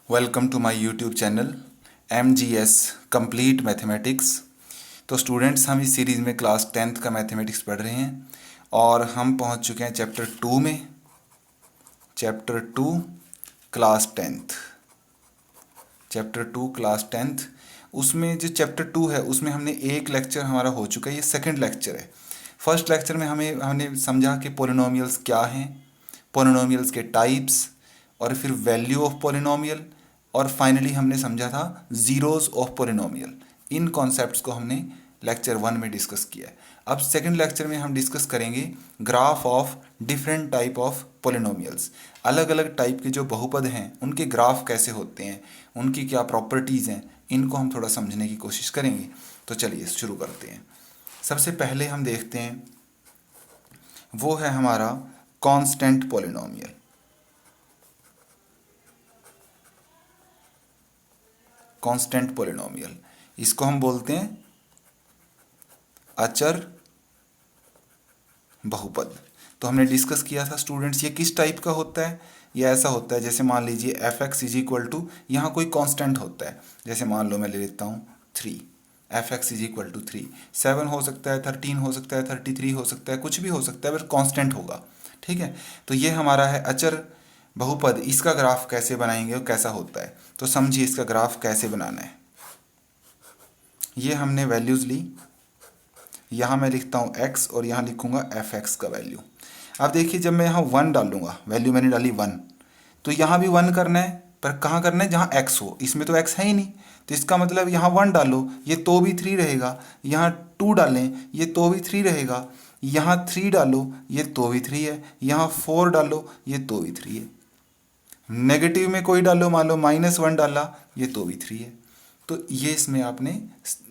Welcome to my YouTube channel MGS complete mathematics. तो students, हम इस सीरीज़ में क्लास 10th का मैथमेटिक्स पढ़ रहे हैं और हम पहुंच चुके हैं चैप्टर 2 में। Chapter 2 class 10th। Chapter 2 class 10th, उसमें जो चैप्टर 2 है उसमें हमने एक लेक्चर हमारा हो चुका है, ये सेकंड लेक्चर है। फर्स्ट लेक्चर में हमने समझा कि पोलिनोमियल्स क्या हैं, पोलिनोमियल्स के टाइप्स, और फिर वैल्यू ऑफ पोलिनोमियल, और फाइनली हमने समझा था zeros of polynomial. In concepts को हमने लेक्चर 1 में डिस्कस किया है। अब सेकंड लेक्चर में हम डिस्कस करेंगे graph of different type of polynomials. अलग अलग टाइप के जो बहुपद हैं उनके ग्राफ कैसे होते हैं, उनकी क्या प्रॉपर्टीज़ हैं, इनको हम थोड़ा समझने की कोशिश करेंगे। तो चलिए शुरू करते हैं। सबसे पहले हम देखते हैं, वो है हमारा कांस्टेंट पोलिनोमियल। कांस्टेंट पोलिनोमियल, इसको हम बोलते हैं अचर बहुपद। तो हमने डिस्कस किया था स्टूडेंट्स, ये किस टाइप का होता है। ये ऐसा होता है जैसे मान लीजिए f x is equal to, यहाँ कोई कांस्टेंट होता है। जैसे मान लो मैं ले लेता हूँ 3, f x is equal to 3। 7 हो सकता है, 13 हो सकता है, 33 हो सकता है, कुछ भी हो सकता है, बस कांस्टेंट होगा। ठीक है, तो ये हमारा है अचर बहुपद। इसका ग्राफ कैसे बनाएंगे और कैसा होता है, तो समझिए इसका ग्राफ कैसे बनाना है। ये हमने वैल्यूज़ ली, यहाँ मैं लिखता हूँ x और यहाँ लिखूँगा एफ एक्स का वैल्यू। अब देखिए, जब मैं यहाँ 1 डालूंगा, वैल्यू मैंने डाली 1, तो यहाँ भी 1 करना है, पर कहाँ करना है, जहाँ x हो। इसमें तो x है ही नहीं, तो इसका मतलब यहाँ 1 डालो, ये तो भी 3 रहेगा। यहाँ 2 डालें, ये तो भी 3 रहेगा। यहाँ 3 डालो, ये तो भी 3 है। यहाँ 4 डालो, ये तो भी 3 है। नेगेटिव में कोई डालो, मान लो -1 डाला, ये तो भी 3 है। तो ये इसमें आपने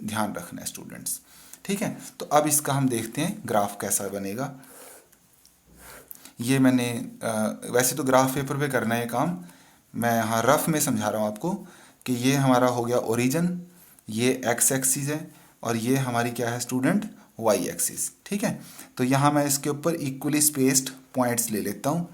ध्यान रखना है स्टूडेंट्स। ठीक है, तो अब इसका हम देखते हैं ग्राफ कैसा बनेगा। ये मैंने वैसे तो ग्राफ पेपर पे करना है काम, मैं यहाँ रफ में समझा रहा हूँ आपको कि ये हमारा हो गया ओरिजिन, ये x एक्सिस है, और ये हमारी क्या है स्टूडेंट, y एक्सिस। ठीक है, तो यहाँ मैं इसके ऊपर इक्वली स्पेस्ड पॉइंट्स ले लेता हूँ,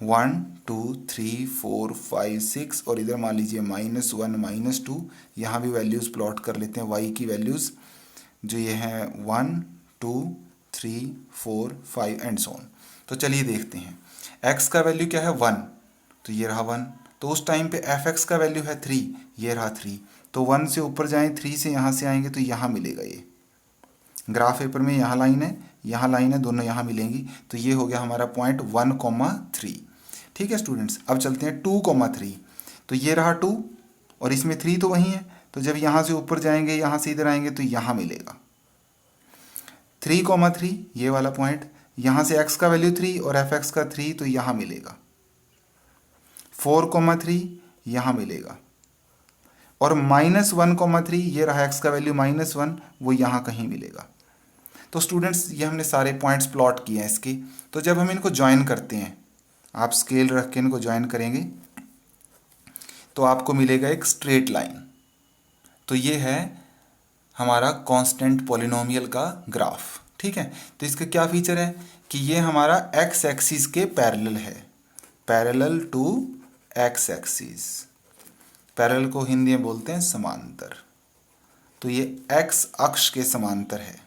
1 2 3 4 5 6, और इधर मान लीजिए -1 -2। यहाँ भी वैल्यूज़ प्लॉट कर लेते हैं, y की वैल्यूज़ जो ये हैं 1 2 3 4 5 एंड सो ऑन। तो चलिए देखते हैं, x का वैल्यू क्या है 1, तो ये रहा 1। तो उस टाइम पे एफ एक्स का वैल्यू है 3, ये रहा 3। तो 1 से ऊपर जाएं, 3 से यहाँ से आएंगे तो यहाँ मिलेगा। ये ग्राफ पेपर में यहाँ लाइन है, यहाँ लाइन है, दोनों यहाँ मिलेंगी। तो ये हो गया हमारा पॉइंट 1,3। ठीक है स्टूडेंट्स, अब चलते हैं 2,3। तो ये रहा 2 और इसमें 3 तो वही है, तो जब यहाँ से ऊपर जाएंगे, यहाँ से इधर आएंगे तो यहाँ मिलेगा 3,3, ये वाला पॉइंट। यहाँ से x का वैल्यू 3 और एफ एक्स का 3, तो यहाँ मिलेगा 4,3, यहाँ मिलेगा। और -1,3, ये रहा x का वैल्यू -1, वो यहाँ कहीं मिलेगा। तो स्टूडेंट्स, ये हमने सारे पॉइंट्स प्लॉट किए हैं इसके। तो जब हम इनको ज्वाइन करते हैं, आप स्केल रख के इनको ज्वाइन करेंगे तो आपको मिलेगा एक स्ट्रेट लाइन। तो ये है हमारा कांस्टेंट पॉलिनोमियल का ग्राफ। ठीक है, तो इसका क्या फीचर है कि ये हमारा x एक्सिस के पैरेलल है, parallel to x axis. Parallel को हिंदी में बोलते हैं समांतर। तो ये x अक्ष के समांतर है।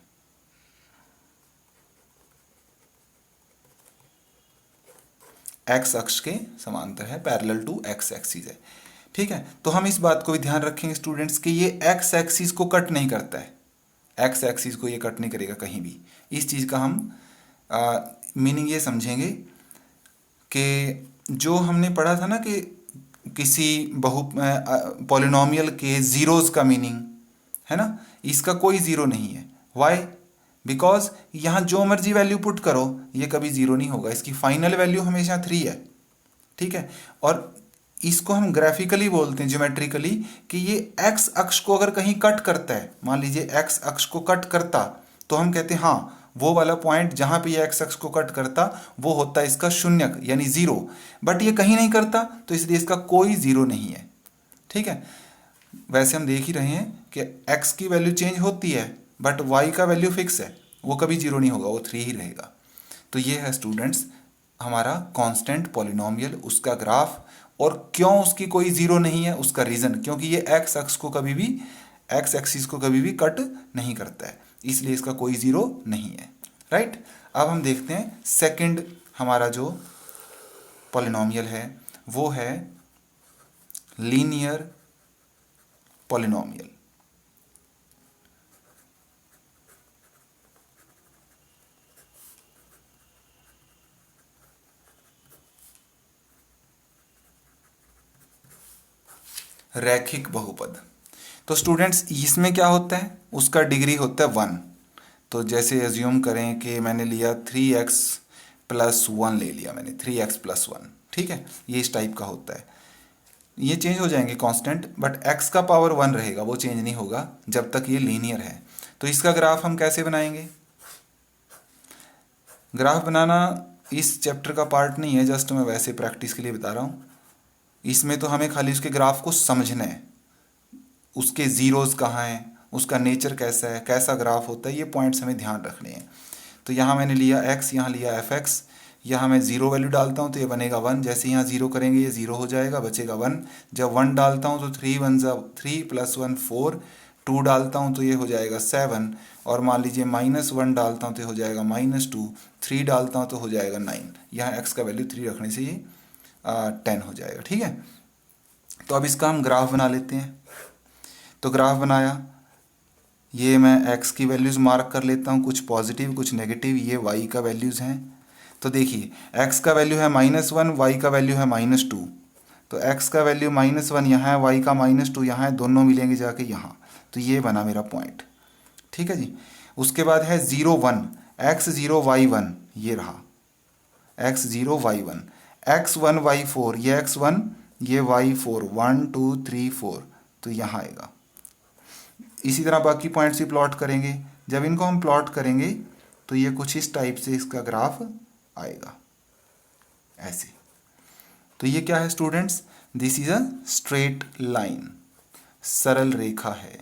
x अक्ष के समांतर है, पैरेलल टू x एक्सिस है। ठीक है, तो हम इस बात को भी ध्यान रखेंगे स्टूडेंट्स कि ये x एक्सिस को कट नहीं करता है, x एक्सिस को ये कट नहीं करेगा कहीं भी। इस चीज़ का हम मीनिंग ये समझेंगे कि जो हमने पढ़ा था ना कि किसी पॉलिनोमियल के ज़ीरोज़ का मीनिंग है ना, इसका कोई ज़ीरो नहीं है। वाई? बिकॉज यहाँ जो मर्जी वैल्यू पुट करो, ये कभी ज़ीरो नहीं होगा, इसकी फाइनल वैल्यू हमेशा 3 है। ठीक है, और इसको हम ग्राफिकली बोलते हैं, ज्योमेट्रिकली, कि ये x अक्ष को अगर कहीं कट करता है, मान लीजिए x अक्ष को कट करता, तो हम कहते हैं हाँ, वो वाला पॉइंट जहाँ पे ये x अक्ष को कट करता वो होता है इसका शून्यक यानी 0। बट ये कहीं नहीं करता, तो इसलिए इसका कोई 0 नहीं है। ठीक है, वैसे हम देख ही रहे हैं कि x की वैल्यू चेंज होती है, बट y का वैल्यू फिक्स है, वो कभी 0 नहीं होगा, वो 3 ही रहेगा। तो ये है स्टूडेंट्स हमारा कांस्टेंट पॉलिनोमियल, उसका ग्राफ। और क्यों उसकी कोई जीरो नहीं है, उसका रीजन क्योंकि ये एक्स एक्स को कभी भी एक्स एक्सिस को कभी भी कट नहीं करता है, इसलिए इसका कोई जीरो नहीं है। राइट। अब हम देखते हैं सेकंड हमारा जो पॉलिनोमियल है वो है लीनियर पॉलिनोमियल। रैखिक बहुपद। तो स्टूडेंट्स इसमें क्या होता है, उसका डिग्री होता है 1। तो जैसे एज्यूम करें कि मैंने लिया 3x प्लस 1 ले लिया मैंने, 3x प्लस 1, ठीक है, ये इस टाइप का होता है। ये चेंज हो जाएंगे कांस्टेंट, बट x का पावर 1 रहेगा, वो चेंज नहीं होगा जब तक ये लीनियर है। तो इसका ग्राफ हम कैसे बनाएंगे? ग्राफ बनाना इस चैप्टर का पार्ट नहीं है, जस्ट मैं वैसे प्रैक्टिस के लिए बता रहा हूँ। इसमें तो हमें खाली उसके ग्राफ को समझना है, उसके जीरोस कहाँ हैं, उसका नेचर कैसा है, कैसा ग्राफ होता है, ये पॉइंट्स हमें ध्यान रखने हैं। तो यहाँ मैंने लिया x, यहाँ लिया fx, यहाँ मैं जीरो वैल्यू डालता हूँ तो ये बनेगा 1। जैसे यहाँ जीरो करेंगे ये जीरो हो जाएगा, बचेगा 1। जब 1 डालता हूँ तो 3 1 3 प्लस 1 4, 2 डालता हूँ तो ये हो जाएगा 7, और मान लीजिए -1 डालता हूँ तो ये हो जाएगा -2, 3 डालता हूँ तो हो जाएगा 9। यहाँ x का वैल्यू 3 रखने से ये 10 हो जाएगा, ठीक है। तो अब इसका हम ग्राफ बना लेते हैं। तो ग्राफ बनाया, ये मैं x की वैल्यूज़ मार्क कर लेता हूँ, कुछ पॉजिटिव कुछ नेगेटिव, ये y का वैल्यूज़ हैं। तो देखिए x का वैल्यू है -1, y का वैल्यू है -2। तो x का वैल्यू -1 यहाँ है, y का -2 यहाँ है, दोनों मिलेंगे जाके यहाँ। तो ये बना मेरा पॉइंट, ठीक है जी। उसके बाद है 0 1, x0 y1, ये रहा x0 y1, x1 y4, ये x1 ये y4, 1 2 3 4, तो यहाँ आएगा। इसी तरह बाकी पॉइंट्स भी प्लॉट करेंगे। जब इनको हम प्लॉट करेंगे तो ये कुछ इस टाइप से इसका ग्राफ आएगा, ऐसे। तो ये क्या है students? This is a straight line, सरल रेखा है।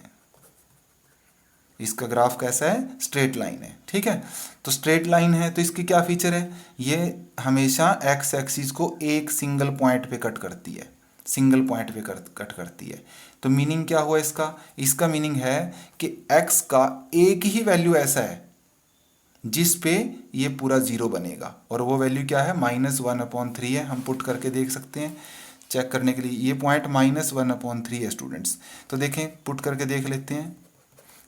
इसका ग्राफ कैसा है? स्ट्रेट लाइन है, ठीक है। तो स्ट्रेट लाइन है तो इसकी क्या फीचर है? ये हमेशा एक्स एक्सिस को एक सिंगल पॉइंट पे कट करती है, सिंगल पॉइंट पे कट करती है। तो मीनिंग क्या हुआ इसका? इसका मीनिंग है कि x का एक ही वैल्यू ऐसा है जिस पे ये पूरा जीरो बनेगा, और वो वैल्यू क्या है? -1/3 है। हम पुट करके देख सकते हैं चेक करने के लिए। ये पॉइंट -1/3 है स्टूडेंट्स। तो देखें, पुट करके देख लेते हैं।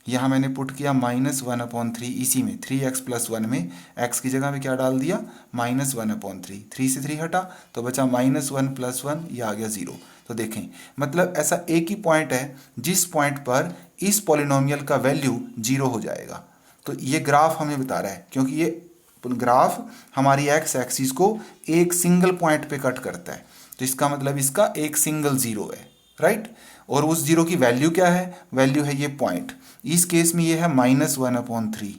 यहाँ मैंने पुट किया -1/3, इसी में 3x प्लस 1 में x की जगह में क्या डाल दिया? -1/3। 3 से 3 हटा तो बचा -1 प्लस 1, ये आ गया 0। तो देखें, मतलब ऐसा एक ही पॉइंट है जिस पॉइंट पर इस पॉलिनोमियल का वैल्यू 0 हो जाएगा। तो ये ग्राफ हमें बता रहा है, क्योंकि ये ग्राफ हमारी एक्स एक्सिस को एक सिंगल पॉइंट पे कट करता है, तो इसका मतलब इसका एक सिंगल जीरो है, राइट। और उस जीरो की वैल्यू क्या है? वैल्यू है ये पॉइंट। इस केस में ये है -1/3,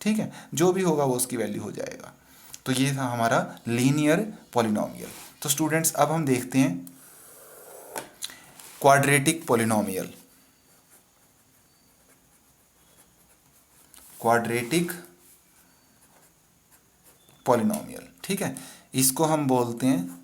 ठीक है। जो भी होगा वो उसकी वैल्यू हो जाएगा। तो ये था हमारा लीनियर पॉलिनोमियल। तो स्टूडेंट्स अब हम देखते हैं क्वाड्रेटिक पॉलिनोमियल। क्वाड्रेटिक पॉलिनोमियल, ठीक है, इसको हम बोलते हैं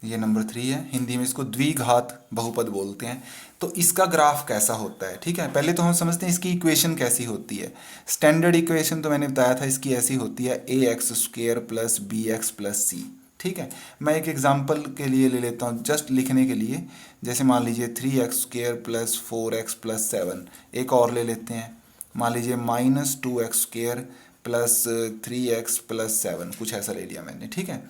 ये नंबर 3 है, हिंदी में इसको द्विघात बहुपद बोलते हैं। तो इसका ग्राफ कैसा होता है? ठीक है, पहले तो हम समझते हैं इसकी इक्वेशन कैसी होती है। स्टैंडर्ड इक्वेशन तो मैंने बताया था इसकी ऐसी होती है, ax² plus bx plus c, ठीक है। मैं एक एग्जांपल के लिए ले लेता हूँ, जस्ट लिखने के लिए। जैसे मान लीजिए 3x² प्लस 4x प्लस 7। एक और ले लेते हैं, मान लीजिए -2x² प्लस 3x प्लस 7, कुछ ऐसा ले लिया मैंने, ठीक है।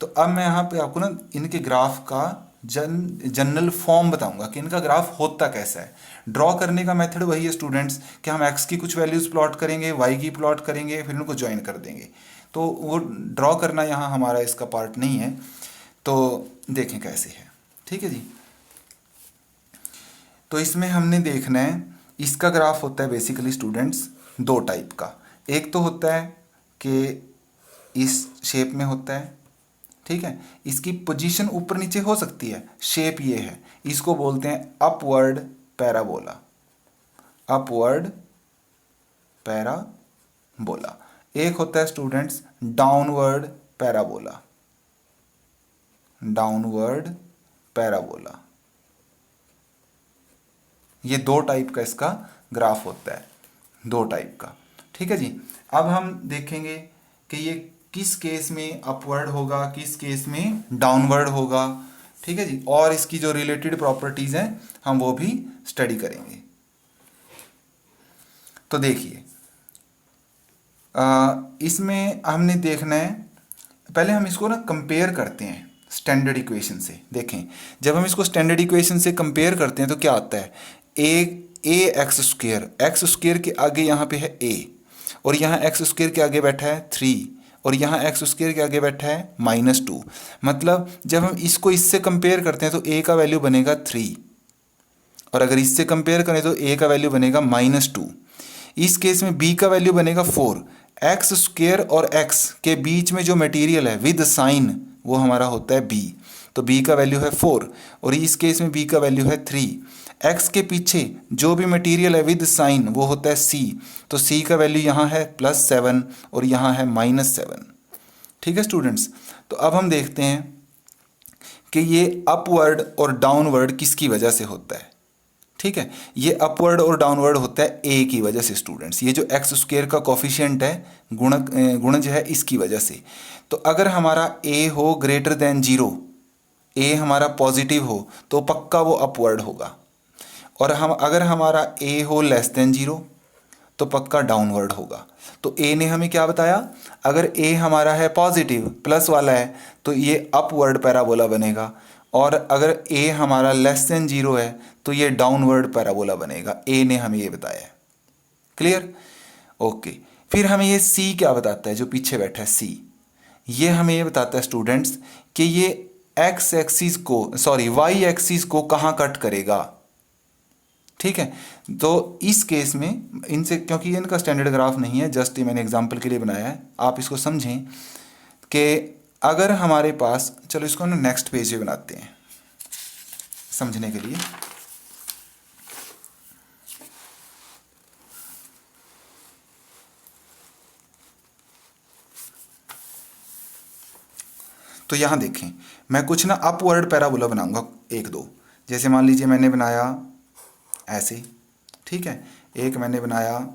तो अब मैं यहाँ पे आपको ना इनके ग्राफ का जनरल फॉर्म बताऊंगा कि इनका ग्राफ होता कैसा है। ड्रॉ करने का मेथड वही है स्टूडेंट्स कि हम x की कुछ वैल्यूज प्लॉट करेंगे, y की प्लॉट करेंगे, फिर उनको ज्वाइन कर देंगे। तो वो ड्रॉ करना यहाँ हमारा इसका पार्ट नहीं है। तो देखें कैसे है, ठीक है जी। तो इसमें हमने देखना है, इसका ग्राफ होता है बेसिकली स्टूडेंट्स दो टाइप का। एक तो होता है कि इस शेप में होता है, ठीक है। इसकी पोजीशन ऊपर नीचे हो सकती है, शेप ये है, इसको बोलते हैं अपवर्ड पैराबोला। Upward parabola. एक होता है students downward parabola, downward parabola. ये दो टाइप का इसका ग्राफ होता है, दो टाइप का। ठीक है जी। अब हम देखेंगे कि ये किस केस में अपवर्ड होगा, किस केस में डाउनवर्ड होगा। ठीक है जी। और इसकी जो रिलेटेड प्रॉपर्टीज हैं हम वो भी स्टडी करेंगे। तो देखिए इसमें हमने देखना है, पहले हम इसको ना कंपेयर करते हैं स्टैंडर्ड इक्वेशन से। देखें जब हम इसको स्टैंडर्ड इक्वेशन से कंपेयर करते हैं तो क्या आता है, ए एक्स स्क्वेयर के आगे यहाँ पे है ए, और यहाँ एक्स स्क्वेयर के आगे बैठा है 3, और यहाँ एक्स स्क्वेयर के आगे बैठा है -2। मतलब जब हम इसको इससे कंपेयर करते हैं तो ए का वैल्यू बनेगा 3, और अगर इससे कंपेयर करें तो ए का वैल्यू बनेगा -2। इस केस में बी का वैल्यू बनेगा 4। एक्स स्क्वेयर और एक्स के बीच में जो मटेरियल है विद साइन वो हमारा होता है बी, तो बी का वैल्यू है 4, और इस केस में बी का वैल्यू है 3। एक्स के पीछे जो भी मटेरियल है विद साइन वो होता है सी, तो सी का वैल्यू यहाँ है +7 और यहाँ है -7। ठीक है स्टूडेंट्स। तो अब हम देखते हैं कि ये अपवर्ड और डाउनवर्ड किसकी वजह से होता है। ठीक है, ये अपवर्ड और डाउनवर्ड होता है ए की वजह से स्टूडेंट्स। ये जो एक्स स्क्वेयर का कोफिशिएंट है गुणज है इसकी वजह से। तो अगर हमारा ए हो ग्रेटर देन 0, ए हमारा पॉजिटिव हो तो पक्का वो अपवर्ड होगा, और हम अगर हमारा ए हो लेस देन 0 तो पक्का डाउनवर्ड होगा। तो ए ने हमें क्या बताया, अगर ए हमारा है पॉजिटिव प्लस वाला है तो ये अपवर्ड पैराबोला बनेगा, और अगर ए हमारा लेस देन 0 है तो ये डाउनवर्ड पैराबोला बनेगा। ए ने हमें ये बताया है। क्लियर? ओके। फिर हमें ये सी क्या बताता है, जो पीछे बैठा है सी, ये हमें ये बताता है स्टूडेंट्स कि ये वाई एक्सिस को कहाँ कट करेगा। ठीक है, तो इस केस में इनसे, क्योंकि ये इनका स्टैंडर्ड ग्राफ नहीं है, जस्ट ये मैंने एग्जांपल के लिए बनाया है, आप इसको समझें कि अगर हमारे पास, चलो इसको ना नेक्स्ट पेज पे बनाते हैं समझने के लिए। तो यहां देखें, मैं कुछ ना अपवर्ड पैराबोला बनाऊंगा 1-2। जैसे मान लीजिए मैंने बनाया ऐसे, ठीक है, एक मैंने बनाया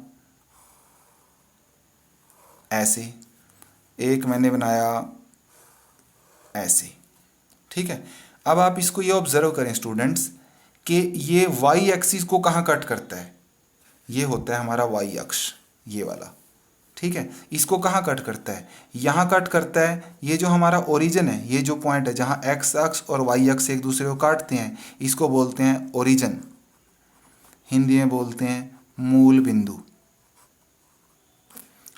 ऐसे, एक मैंने बनाया ऐसे। ठीक है, अब आप इसको ये ऑब्जर्व करें स्टूडेंट्स कि ये वाई एक्सिस को कहाँ कट करता है, ये होता है हमारा वाई अक्ष, ये वाला। ठीक है, इसको कहाँ कट करता है, यहाँ कट करता है। ये जो हमारा ओरिजिन है, ये जो पॉइंट है जहाँ एक्स अक्ष और वाई अक्ष एक दूसरे को काटते हैं, इसको बोलते हैं ओरिजिन, हिंदी में बोलते हैं मूल बिंदु।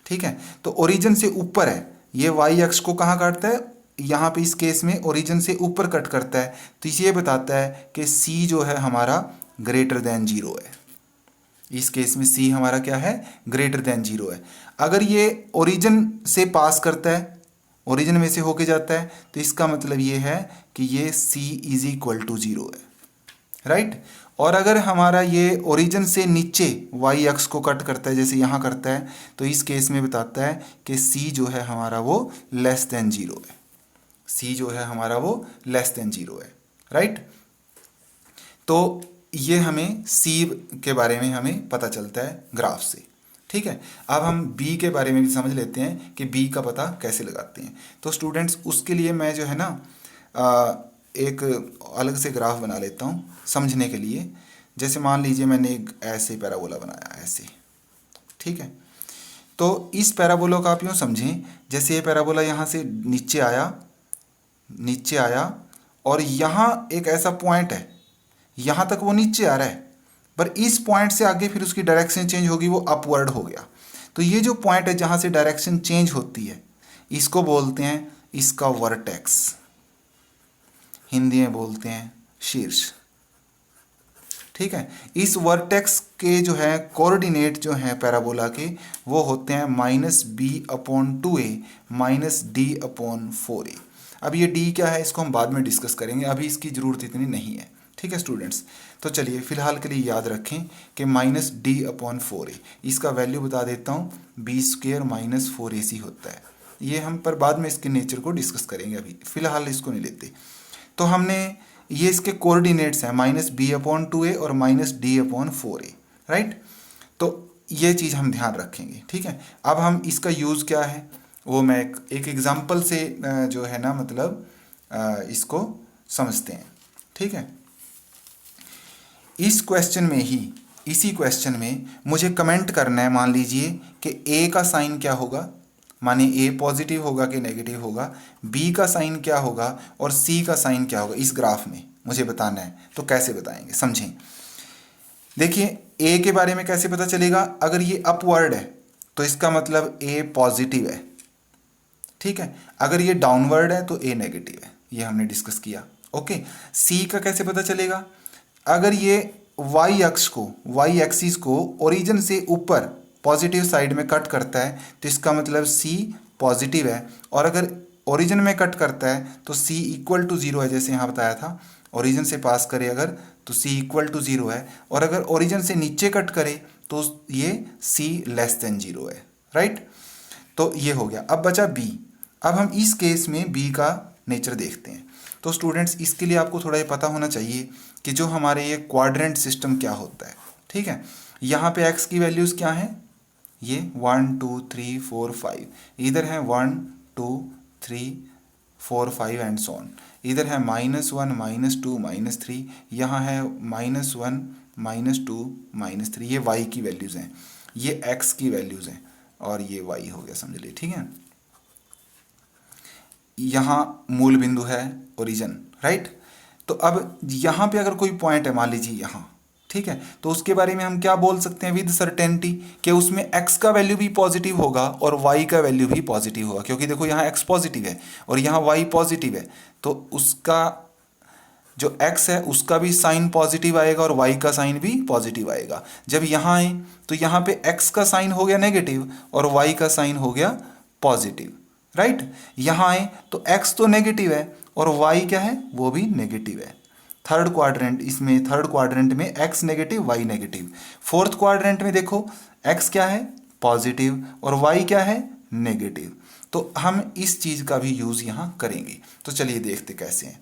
ठीक है, तो ओरिजिन से ऊपर है, ये वाई अक्ष को कहाँ काटता है, यहाँ पे इस केस में ओरिजिन से ऊपर कट करता है। तो ये बताता है कि सी जो है हमारा ग्रेटर देन 0 है। इस केस में सी हमारा क्या है, ग्रेटर देन 0 है। अगर ये ओरिजिन से पास करता है, ओरिजिन में से होके जाता है, तो इसका मतलब ये है कि ये सी इज इक्वल टू 0 है, राइट। और अगर हमारा ये ओरिजिन से नीचे वाई अक्ष को कट करता है, जैसे यहाँ करता है, तो इस केस में बताता है कि सी जो है हमारा वो लेस देन 0 है। सी जो है हमारा वो लेस देन 0 है, राइट। तो ये हमें सी के बारे में हमें पता चलता है ग्राफ से। ठीक है, अब हम बी के बारे में भी समझ लेते हैं कि बी का पता कैसे लगाते हैं। तो स्टूडेंट्स उसके लिए मैं जो है ना एक अलग से ग्राफ बना लेता हूँ समझने के लिए। जैसे मान लीजिए मैंने एक ऐसे पैराबोला बनाया, ऐसे। ठीक है, तो इस पैराबोला का आप यूँ समझें, जैसे ये पैराबोला यहाँ से नीचे आया और यहाँ एक ऐसा पॉइंट है, यहाँ तक वो नीचे आ रहा है, पर इस पॉइंट से आगे फिर उसकी डायरेक्शन चेंज होगी, वो अपवर्ड हो गया। तो ये जो पॉइंट है जहाँ से डायरेक्शन चेंज होती है, इसको बोलते हैं इसका वर्टेक्स, हिंदी में बोलते हैं शीर्ष। ठीक है, इस वर्टेक्स के जो है कोऑर्डिनेट जो है पैराबोला के, वो होते हैं -b/2a -d/4a। अब ये d क्या है इसको हम बाद में डिस्कस करेंगे, अभी इसकी ज़रूरत इतनी नहीं है। ठीक है स्टूडेंट्स। तो चलिए फिलहाल के लिए याद रखें कि -d/4a, इसका वैल्यू बता देता हूँ, b² - 4ac होता है। ये हम पर बाद में इसके नेचर को डिस्कस करेंगे, अभी फिलहाल इसको नहीं लेते। तो हमने ये इसके कोऑर्डिनेट्स हैं -b/2a और -d/4a, राइट। तो ये चीज़ हम ध्यान रखेंगे, ठीक है। अब हम इसका यूज़ क्या है वो मैं एक एग्जांपल से जो है ना मतलब इसको समझते हैं, ठीक है। इस क्वेश्चन में ही, इसी क्वेश्चन में मुझे कमेंट करना है, मान लीजिए कि ए का साइन क्या होगा, माने ए पॉजिटिव होगा कि नेगेटिव होगा, बी का साइन क्या होगा और सी का साइन क्या होगा, इस ग्राफ में मुझे बताना है। तो कैसे बताएंगे, समझें। देखिए ए के बारे में कैसे पता चलेगा, अगर ये अपवर्ड है तो इसका मतलब ए पॉजिटिव है, ठीक है। अगर ये डाउनवर्ड है तो ए नेगेटिव है, ये हमने डिस्कस किया, ओके। सी का कैसे पता चलेगा, अगर ये वाई अक्ष को, वाई एक्सिस को ओरिजिन से ऊपर पॉजिटिव साइड में कट करता है तो इसका मतलब सी पॉजिटिव है, और अगर ओरिजिन में कट करता है तो सी इक्वल टू 0 है, जैसे यहाँ बताया था, ओरिजिन से पास करे अगर तो सी इक्वल टू 0 है, और अगर ओरिजिन से नीचे कट करे तो ये सी लेस देन 0 है, राइट। तो ये हो गया। अब बचा बी। अब हम इस केस में बी का नेचर देखते हैं। तो स्टूडेंट्स इसके लिए आपको थोड़ा ये पता होना चाहिए कि जो हमारे ये क्वाड्रेंट सिस्टम क्या होता है, ठीक है। यहाँ पे एक्स की वैल्यूज़ क्या हैं, ये 1 2 3 4 5, इधर है 1 2 3 4 5 एंड सो ऑन, इधर है -1 -2 -3, यहाँ है -1 -2 -3, ये y की वैल्यूज़ हैं, ये x की वैल्यूज़ हैं, और ये y हो गया, समझ लिए, ठीक है। यहाँ मूल बिंदु है ओरिजिन, राइट। तो अब यहाँ पे अगर कोई पॉइंट है, मान लीजिए यहाँ, ठीक है, तो उसके बारे में हम क्या बोल सकते हैं विद सर्टेनिटी कि उसमें x का वैल्यू भी पॉजिटिव होगा और y का वैल्यू भी पॉजिटिव होगा, क्योंकि देखो यहाँ x पॉजिटिव है और यहाँ y पॉजिटिव है, तो उसका जो x है उसका भी साइन पॉजिटिव आएगा और y का साइन भी पॉजिटिव आएगा। जब यहाँ आए तो यहाँ पे x का साइन हो गया नेगेटिव और y का साइन हो गया पॉजिटिव, राइट। यहाँ आए तो x तो नेगेटिव है और y क्या है, वो भी नेगेटिव है। थर्ड क्वाड्रेंट, इसमें थर्ड क्वाड्रेंट में x negative y negative. Fourth quadrant में देखो x क्या है, पॉजिटिव, और y क्या है, नेगेटिव। तो हम इस चीज़ का भी यूज़ यहाँ करेंगे। तो चलिए देखते कैसे हैं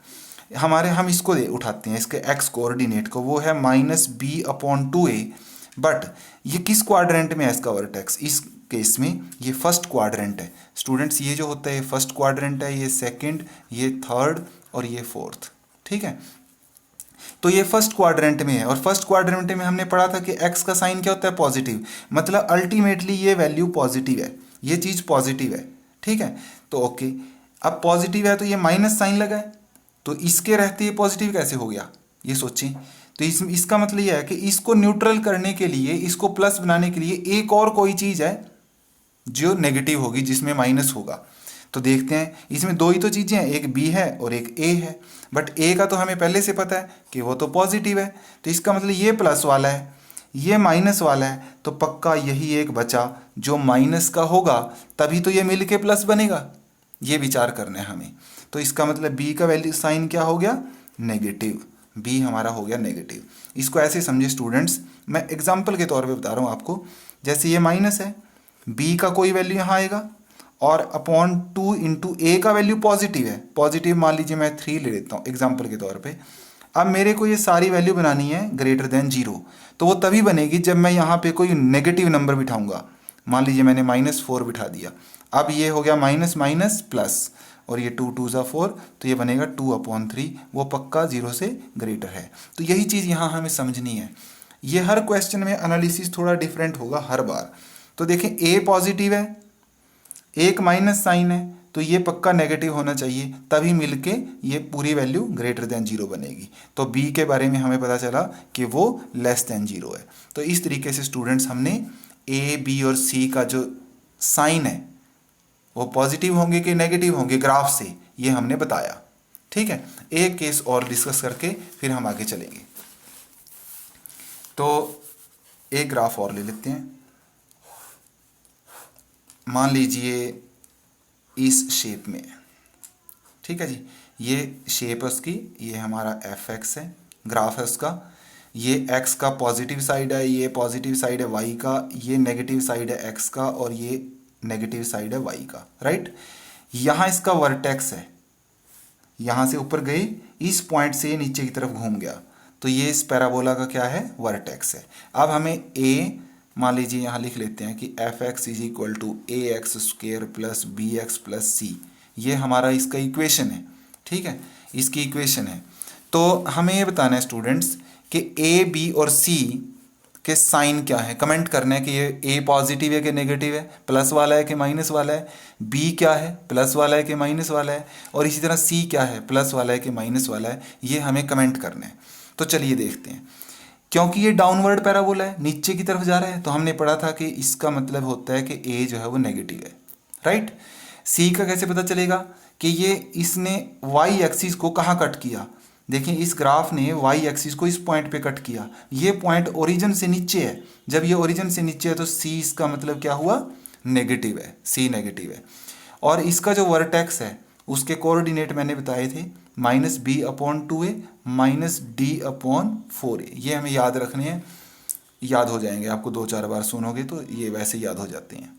हमारे, हम इसको उठाते हैं, इसके x कोऑर्डिनेट को, वो है -b/2a, बट ये किस क्वाड्रेंट में है इसका वर्टेक्स, इस केस में ये फर्स्ट क्वाड्रेंट है स्टूडेंट्स। ये जो होता है फर्स्ट क्वाड्रेंट है, ये सेकंड, ये थर्ड और ये फोर्थ, ठीक है। तो ये फर्स्ट क्वाड्रेंट में है, और फर्स्ट क्वाड्रेंट में हमने पढ़ा था कि x का साइन क्या होता है, पॉजिटिव, मतलब अल्टीमेटली ये वैल्यू पॉजिटिव है, ये चीज़ पॉजिटिव है, ठीक है। तो ओके, अब पॉजिटिव है तो ये माइनस साइन लगा है, तो इसके रहते ये पॉजिटिव कैसे हो गया, ये सोचें। तो इसका मतलब ये है कि इसको न्यूट्रल करने के लिए, इसको प्लस बनाने के लिए एक और कोई चीज़ है जो नेगेटिव होगी, जिसमें माइनस होगा। तो देखते हैं, इसमें दो ही तो चीज़ें हैं, एक बी है और एक ए है, बट ए का तो हमें पहले से पता है कि वो तो पॉजिटिव है, तो इसका मतलब ये प्लस वाला है, ये माइनस वाला है, तो पक्का यही एक बचा जो माइनस का होगा, तभी तो ये मिल के प्लस बनेगा। ये विचार करना है हमें। तो इसका मतलब बी का वैल्यू साइन क्या हो गया, नेगेटिव, बी हमारा हो गया नेगेटिव। इसको ऐसे समझे स्टूडेंट्स, मैं एग्जाम्पल के तौर पे बता रहा हूँ आपको। जैसे ये माइनस है, बी का कोई वैल्यू यहाँ आएगा, और अपॉन 2 इंटू ए का वैल्यू पॉजिटिव है, पॉजिटिव मान लीजिए मैं 3 ले लेता हूँ एग्जाम्पल के तौर पे। अब मेरे को ये सारी वैल्यू बनानी है ग्रेटर देन 0, तो वो तभी बनेगी जब मैं यहाँ पे कोई नेगेटिव नंबर बिठाऊंगा। मान लीजिए मैंने -4 बिठा दिया, अब ये हो गया माइनस माइनस प्लस, और ये 2 2 ज़ा 4, तो ये बनेगा 2/3, वो पक्का 0 से ग्रेटर है। तो यही चीज़ यहाँ हमें समझनी है। ये हर क्वेश्चन में एनालिसिस थोड़ा डिफरेंट होगा हर बार। तो देखें ए पॉजिटिव है, एक माइनस साइन है, तो ये पक्का नेगेटिव होना चाहिए, तभी मिलके ये पूरी वैल्यू ग्रेटर देन 0 बनेगी। तो बी के बारे में हमें पता चला कि वो लेस देन 0 है। तो इस तरीके से स्टूडेंट्स हमने ए बी और सी का जो साइन है वो पॉजिटिव होंगे कि नेगेटिव होंगे ग्राफ से, ये हमने बताया, ठीक है। एक केस और डिस्कस करके फिर हम आगे चलेंगे। तो एक ग्राफ और ले लेते हैं। मान लीजिए इस शेप में, ठीक है जी, ये शेप है उसकी, ये हमारा एफ एक्स है ग्राफ है उसका, ये x का पॉजिटिव साइड है, ये पॉजिटिव साइड है y का, ये नेगेटिव साइड है x का और ये नेगेटिव साइड है y का, राइट। यहाँ इसका वर्टेक्स है, यहाँ से ऊपर गए, इस पॉइंट से नीचे की तरफ घूम गया, तो ये इस पैराबोला का क्या है, वर्टेक्स है। अब हमें a मान लीजिए यहाँ लिख लेते हैं कि f x is equal to a x square plus b x plus c, ये हमारा इसका इक्वेशन है, ठीक है, इसकी इक्वेशन है। तो हमें ये बताना है स्टूडेंट्स कि ए बी और सी के साइन क्या है, कमेंट करना है कि ये ए पॉजिटिव है कि नेगेटिव है, प्लस वाला है कि माइनस वाला है, बी क्या है, प्लस वाला है कि माइनस वाला है, और इसी तरह सी क्या है, प्लस वाला है कि माइनस वाला है, ये हमें कमेंट करना है। तो चलिए देखते हैं। क्योंकि ये डाउनवर्ड पैराबोला है, नीचे की तरफ जा रहा है, तो हमने पढ़ा था कि इसका मतलब होता है कि ए जो है वो नेगेटिव है, राइट। सी का कैसे पता चलेगा कि ये इसने वाई एक्सिस को कहाँ कट किया, देखिए इस ग्राफ ने वाई एक्सिस को इस पॉइंट पे कट किया, ये पॉइंट ओरिजिन से नीचे है, जब ये ओरिजिन से नीचे है तो सी इसका मतलब क्या हुआ, नेगेटिव है, सी नेगेटिव है। और इसका जो वर्टेक्स है उसके कोऑर्डिनेट मैंने बताए थे -b/2a -d/4a, ये हमें याद रखने हैं, याद हो जाएंगे, आपको 2-4 बार सुनोगे तो ये वैसे याद हो जाते हैं,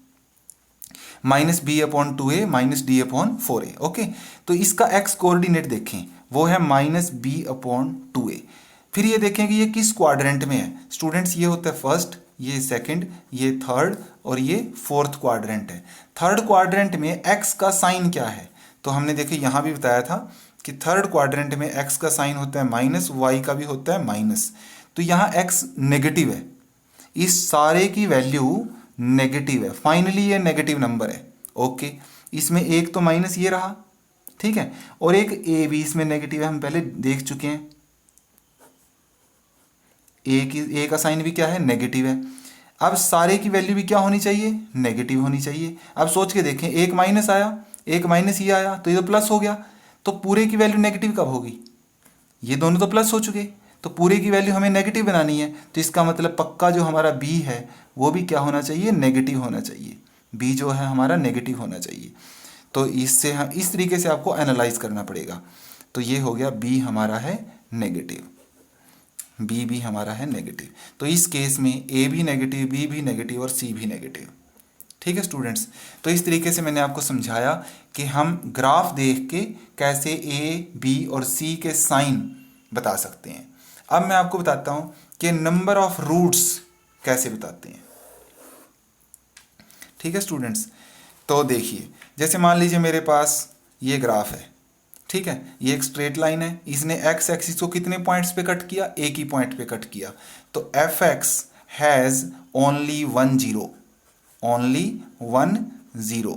-b/2a -d/4a, ओके। तो इसका x कोऑर्डिनेट देखें, वो है -b/2a। फिर ये देखें कि ये किस क्वाड्रेंट में है स्टूडेंट्स, ये होता है फर्स्ट, ये सेकंड, ये थर्ड और ये फोर्थ क्वाड्रेंट है। थर्ड क्वाड्रेंट में x का साइन क्या है, तो हमने देखे यहाँ भी बताया था कि थर्ड क्वाड्रेंट में x का साइन होता है माइनस, y का भी होता है माइनस, तो यहाँ x नेगेटिव है, इस सारे की वैल्यू नेगेटिव है, फाइनली ये नेगेटिव नंबर है, ओके। इसमें एक तो माइनस ये रहा, ठीक है, और एक ए भी इसमें नेगेटिव है, हम पहले देख चुके हैं, ए का साइन भी क्या है, नेगेटिव है। अब सारे की वैल्यू भी क्या होनी चाहिए, नेगेटिव होनी चाहिए। अब सोच के देखें, एक माइनस आया, एक माइनस ये आया, तो ये तो प्लस हो गया, तो पूरे की वैल्यू नेगेटिव कब होगी, ये दोनों तो प्लस हो चुके, तो पूरे की वैल्यू हमें नेगेटिव बनानी है, तो इसका मतलब पक्का जो हमारा बी है वो भी क्या होना चाहिए, नेगेटिव होना चाहिए, बी जो है हमारा नेगेटिव होना चाहिए। तो इससे हम इस तरीके से आपको एनालाइज करना पड़ेगा। तो ये हो गया बी हमारा है नेगेटिव, बी भी हमारा है नेगेटिव, तो इस केस में ए भी नेगेटिव, बी भी नेगेटिव और सी भी नेगेटिव, ठीक है स्टूडेंट्स। तो इस तरीके से मैंने आपको समझाया कि हम ग्राफ देख के कैसे ए बी और सी के साइन बता सकते हैं। अब मैं आपको बताता हूं कि नंबर ऑफ रूट्स कैसे बताते हैं, ठीक है स्टूडेंट्स। तो देखिए, जैसे मान लीजिए मेरे पास ये ग्राफ है, ठीक है, ये एक स्ट्रेट लाइन है, इसने एक्स एक्सिस को कितने पॉइंट्स पे कट किया, एक ही पॉइंट पे कट किया, तो F x has only 1 0, only 1 0,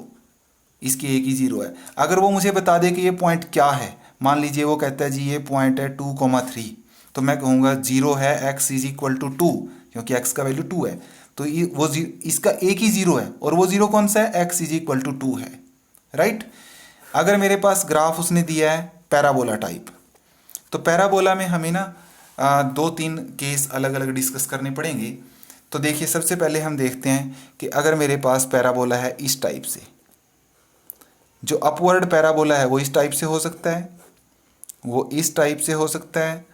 इसकी एक ही जीरो है। अगर वो मुझे बता दे कि ये पॉइंट क्या है, मान लीजिए वो कहता है जी ये पॉइंट है 2,3, तो मैं कहूँगा जीरो है x इज इक्वल टू 2, क्योंकि x का वैल्यू 2 है, तो ये वो इसका एक ही जीरो है, और वो जीरो कौन सा है, x इज इक्वल टू 2 है, राइट। अगर मेरे पास ग्राफ उसने दिया है पैराबोला टाइप, तो पैराबोला में हमें ना 2-3 केस अलग अलग डिस्कस करने पड़ेंगे। तो देखिए, सबसे पहले हम देखते हैं कि अगर मेरे पास पैराबोला है इस टाइप से, जो अपवर्ड पैराबोला है वो इस टाइप से हो सकता है, वो इस टाइप से हो सकता है,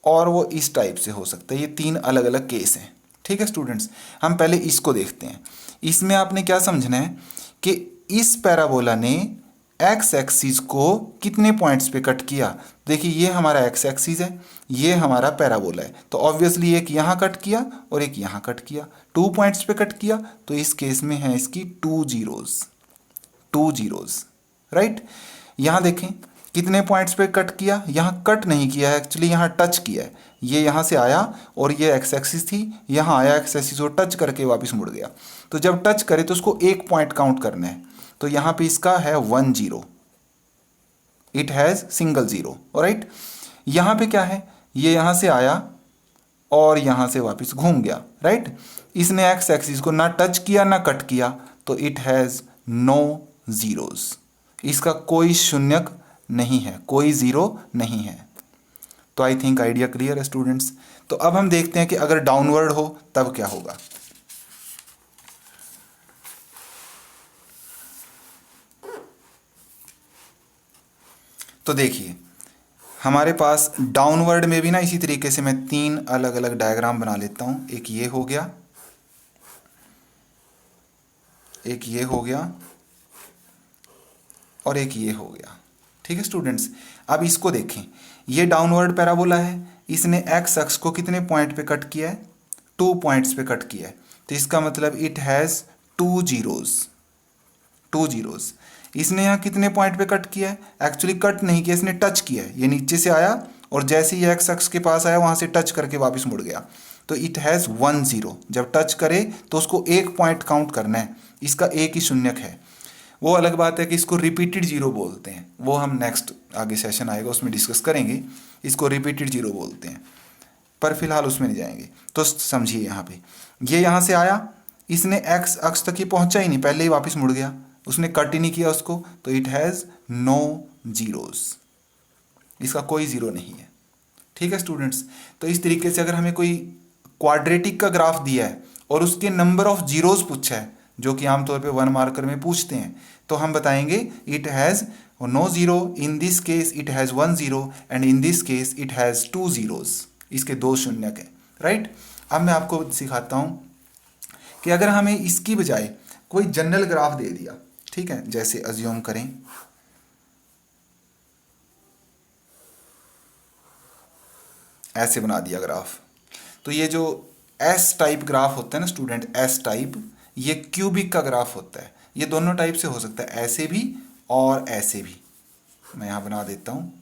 और वो इस टाइप से हो सकता है। ये 3 अलग अलग केस हैं, ठीक है स्टूडेंट्स। हम पहले इसको देखते हैं। इसमें आपने क्या समझना है कि इस पैराबोला ने एक्स एक्सिस को कितने पॉइंट्स पे कट किया। देखिए, ये हमारा एक्स एक्सिस है, ये हमारा पैराबोला है, तो ऑब्वियसली एक यहाँ कट किया और एक यहाँ कट किया, 2 पॉइंट्स पे कट किया, तो इस केस में है इसकी 2 जीरोज, राइट। यहाँ देखें कितने पॉइंट्स पे कट किया, यहाँ कट नहीं किया है एक्चुअली, यहाँ टच किया है, ये यहाँ से आया और ये एक्स एक्सिस थी, यहाँ आया एक्स एक्सिस को टच करके वापस मुड़ गया, तो जब टच करे तो उसको एक पॉइंट काउंट करना है, तो यहाँ पे इसका है 1 0, it has single zero, right. यहाँ पे क्या है, ये यहाँ से आया और यहाँ से वापस घूम गया, राइट। इसने एक्स एक्सिस को ना टच किया ना कट किया, तो इट हैज़ नो जीरोज, इसका कोई शून्यक नहीं है, कोई जीरो नहीं है। तो आई थिंक आइडिया क्लियर है स्टूडेंट्स। तो अब हम देखते हैं कि अगर डाउनवर्ड हो तब क्या होगा। तो देखिए, हमारे पास डाउनवर्ड में भी ना इसी तरीके से मैं 3 अलग अलग डायग्राम बना लेता हूँ। एक ये हो गया, एक ये हो गया और एक ये हो गया। ठीक है स्टूडेंट्स, अब इसको देखें, ये डाउनवर्ड पैराबोला है, इसने एक्स अक्ष को कितने पॉइंट पे कट किया है? 2 पॉइंट्स पे कट किया है। तो इसका मतलब इट हैज़ 2 जीरोज, 2 जीरोज। इसने यहाँ कितने पॉइंट पे कट किया है? एक्चुअली कट नहीं किया, इसने टच किया है। ये नीचे से आया और जैसे ही एक्स अक्ष के पास आया वहाँ से टच करके वापस मुड़ गया। तो इट हैज़ 1 जीरो। जब टच करे तो उसको एक पॉइंट काउंट करना है, इसका एक ही शून्यक है। वो अलग बात है कि इसको रिपीटेड जीरो बोलते हैं, वो हम नेक्स्ट आगे सेशन आएगा उसमें डिस्कस करेंगे। इसको रिपीटेड जीरो बोलते हैं, पर फिलहाल उसमें नहीं जाएंगे। तो समझिए यहाँ पे, ये यहाँ से आया, इसने एक्स अक्ष तक ही पहुँचा ही नहीं, पहले ही वापस मुड़ गया, उसने कट ही नहीं किया उसको। तो इट हैज़ नो जीरोस, इसका कोई जीरो नहीं है। ठीक है स्टूडेंट्स, तो इस तरीके से अगर हमें कोई क्वाड्रेटिक का ग्राफ दिया है और उसके नंबर ऑफ जीरोस पूछा है, जो कि आमतौर पे 1 मार्कर में पूछते हैं, तो हम बताएंगे it has no zero, in this case it has 1 zero and in this case it has 2 zeros. इसके 2 शून्यक है, राइट। अब मैं आपको सिखाता हूँ कि अगर हमें इसकी बजाय कोई जनरल ग्राफ दे दिया, ठीक है, जैसे अज्यूम करें ऐसे बना दिया ग्राफ, तो ये जो एस टाइप ग्राफ होता है ना स्टूडेंट, एस टाइप, ये क्यूबिक का ग्राफ होता है। ये दोनों टाइप से हो सकता है, ऐसे भी और ऐसे भी। मैं यहाँ बना देता हूँ,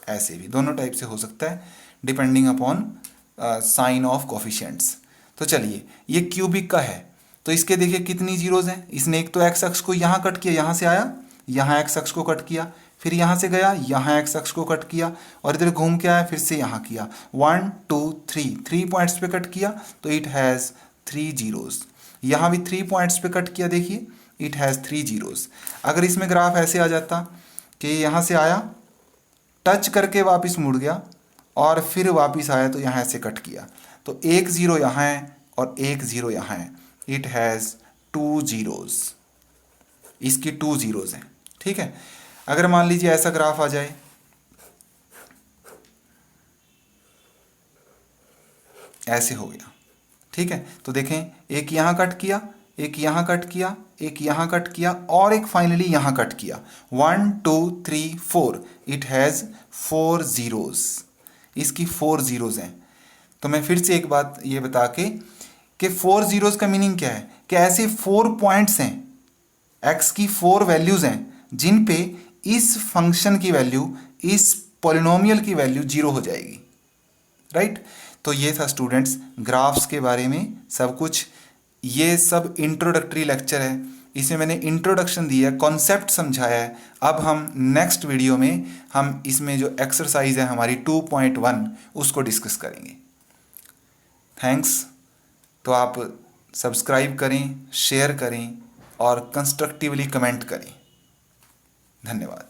ऐसे भी, दोनों टाइप से हो सकता है depending upon sine of coefficients. तो चलिए, ये क्यूबिक का है, तो इसके देखिए कितनी जीरोज हैं। इसने एक तो एक्स अक्ष को यहाँ कट किया, यहाँ से आया, यहाँ एक्स अक्ष को कट किया, फिर यहाँ से गया, यहाँ एक्स अक्ष को कट किया, और इधर घूम के आया, फिर से यहाँ किया। 1 2 3, 3 पॉइंट्स पे कट किया, तो इट हैज़ 3 जीरोज। यहाँ भी 3 पॉइंट्स पे कट किया, देखिए इट हैज़ 3 जीरोज। अगर इसमें ग्राफ ऐसे आ जाता कि यहाँ से आया, टच करके वापस मुड़ गया और फिर वापस आया, तो यहाँ से कट किया, तो 1 जीरो यहाँ है और 1 जीरो यहाँ है। इट हैज़ 2 जीरोज, इसकी 2 जीरोज हैं। ठीक है, अगर मान लीजिए ऐसा ग्राफ आ जाए, ऐसे हो गया, ठीक है, तो देखें, एक यहाँ कट किया, एक यहाँ कट किया, एक यहाँ कट किया और एक फाइनली यहाँ कट किया। 1 2 3 4, इट हैज़ 4 जीरोज, इसकी 4 जीरोज हैं। तो मैं फिर से एक बात ये बता के कि 4 जीरोज का मीनिंग क्या है, कि ऐसे 4 पॉइंट्स हैं, एक्स की 4 वैल्यूज़ हैं जिन पे इस फंक्शन की वैल्यू, इस पॉलिनोमियल की वैल्यू जीरो हो जाएगी, राइट। तो ये था स्टूडेंट्स ग्राफ्स के बारे में सब कुछ। ये सब इंट्रोडक्टरी लेक्चर है, इसमें मैंने इंट्रोडक्शन दिया है, कॉन्सेप्ट समझाया है। अब हम नेक्स्ट वीडियो में हम इसमें जो एक्सरसाइज है हमारी 2.1 उसको डिस्कस करेंगे। थैंक्स। तो आप सब्सक्राइब करें, शेयर करें और कंस्ट्रक्टिवली कमेंट करें। धन्यवाद।